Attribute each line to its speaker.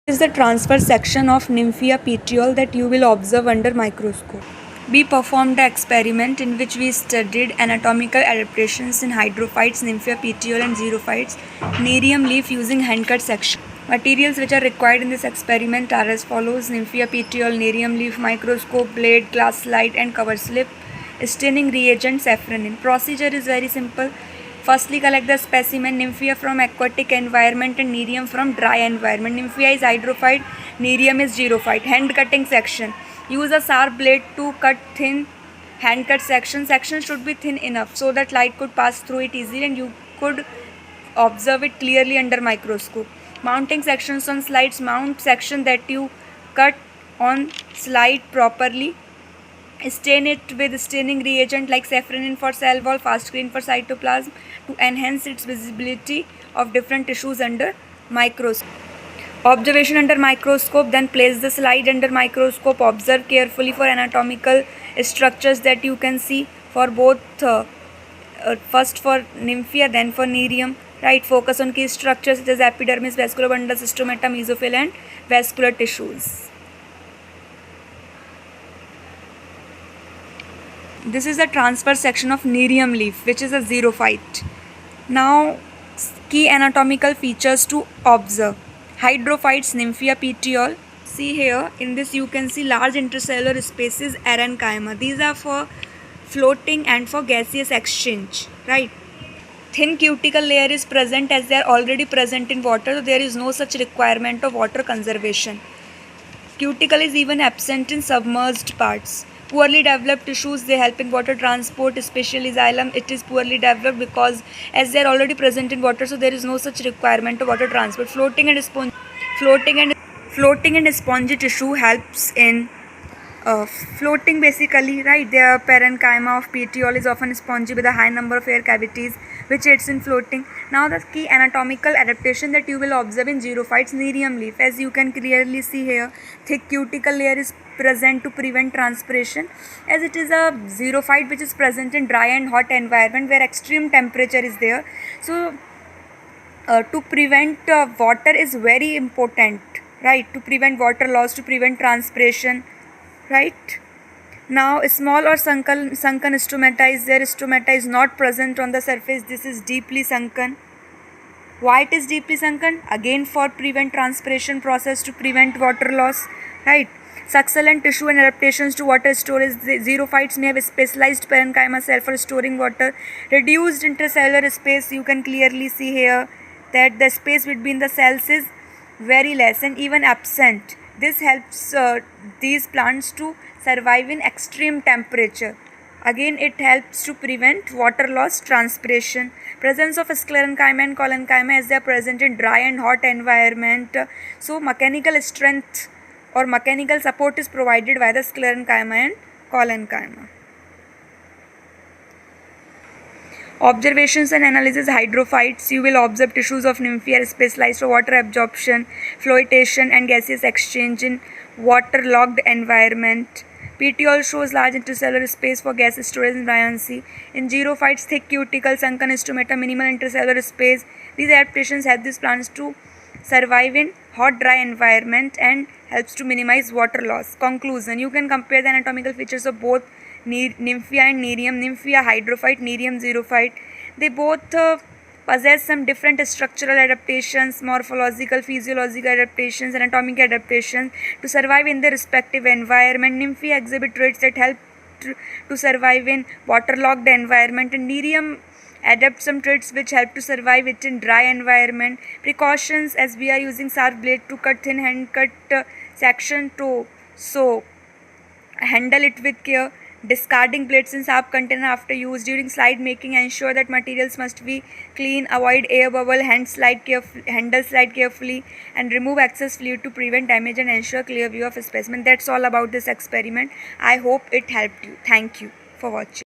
Speaker 1: This is the transfer section of Nymphia petiole that you will observe under microscope. We performed the experiment in which we studied anatomical adaptations in hydrophytes, Nymphia petiole and xerophytes, nerium leaf using hand-cut section. Materials which are required in this experiment are as follows: Nymphia petiole, nerium leaf, microscope, blade, glass slide and cover slip, staining reagent, safranin. Procedure is very simple. Firstly, collect the specimen Nymphia from aquatic environment and nerium from dry environment. Nymphia is hydrophyte, nerium is xerophyte. Hand cutting section. Use a sharp blade to cut thin hand cut section. Section should be thin enough so that light could pass through it easily and you could observe it clearly under microscope. Mounting sections on slides. Mount section that you cut on slide properly. Stain it with staining reagent like safranin for cell wall, fast screen for cytoplasm to enhance its visibility of different tissues under microscope. Observation under microscope. Then place the slide under microscope. Observe carefully for anatomical structures that you can see for both first for Nymphia, then for nerium. Right, focus on key structures such as epidermis, vascular bundle, stomata, mesophyll and vascular tissues. This is the transfer section of nerium leaf, which is a xerophyte. Now, key anatomical features to observe. Hydrophytes, Nymphia petiole. See here, in this you can see large intercellular spaces, parenchyma. These are for floating and for gaseous exchange, right? Thin cuticle layer is present as they are already present in water, so there is no such requirement of water conservation. Cuticle is even absent in submerged parts. Poorly developed tissues, they help in water transport, especially xylem. It is poorly developed because as they are already present in water, so there is no such requirement of water transport. Floating and spongy tissue helps in floating basically, right? The parenchyma of petiole is often spongy with a high number of air cavities, which aids in floating. Now the key anatomical adaptation that you will observe in xerophytes, nerium leaf. As you can clearly see here, thick cuticle layer is present to prevent transpiration, as it is a xerophyte which is present in dry and hot environment where extreme temperature is there. So to prevent water is very important, right? To prevent water loss, to prevent transpiration, right? Now small or sunken stomata is there. Stomata is not present on the surface. This is deeply sunken. Why it is deeply sunken? Again for prevent transpiration process, to prevent water loss, right? Succulent tissue and adaptations to water storage. The xerophytes may have specialized parenchyma cell for storing water. Reduced intercellular space, you can clearly see here that the space between the cells is very less and even absent. This helps these plants to survive in extreme temperature. Again, it helps to prevent water loss, transpiration. Presence of sclerenchyma and collenchyma as they are present in dry and hot environment. So mechanical strength or mechanical support is provided by the sclerenchyma and collenchyma. Observations and analysis. Hydrophytes, you will observe tissues of Nymphia are specialized for water absorption, flotation and gaseous exchange in waterlogged environment. Petiole shows large intercellular space for gas storage and buoyancy. In xerophytes, thick cuticle, sunken stomata, minimal intercellular space. These adaptations help these plants to survive in hot dry environment and helps to minimize water loss. Conclusion, you can compare the anatomical features of both Nymphia and nerium. Nymphia hydrophyte, nerium xerophyte. They both possess some different structural adaptations, morphological, physiological adaptations, anatomic adaptations to survive in their respective environment. Nymphia exhibit traits that help to survive in waterlogged environment, and nerium adapt some traits which help to survive it in dry environment. Precautions, as we are using sharp blade to cut thin hand cut section to so handle it with care. Discarding plates in sharp container after use. During slide making, ensure that materials must be clean. Avoid air bubble. Handle slide carefully and remove excess fluid to prevent damage and ensure clear view of a specimen. That's all about this experiment. I hope it helped you. Thank you for watching.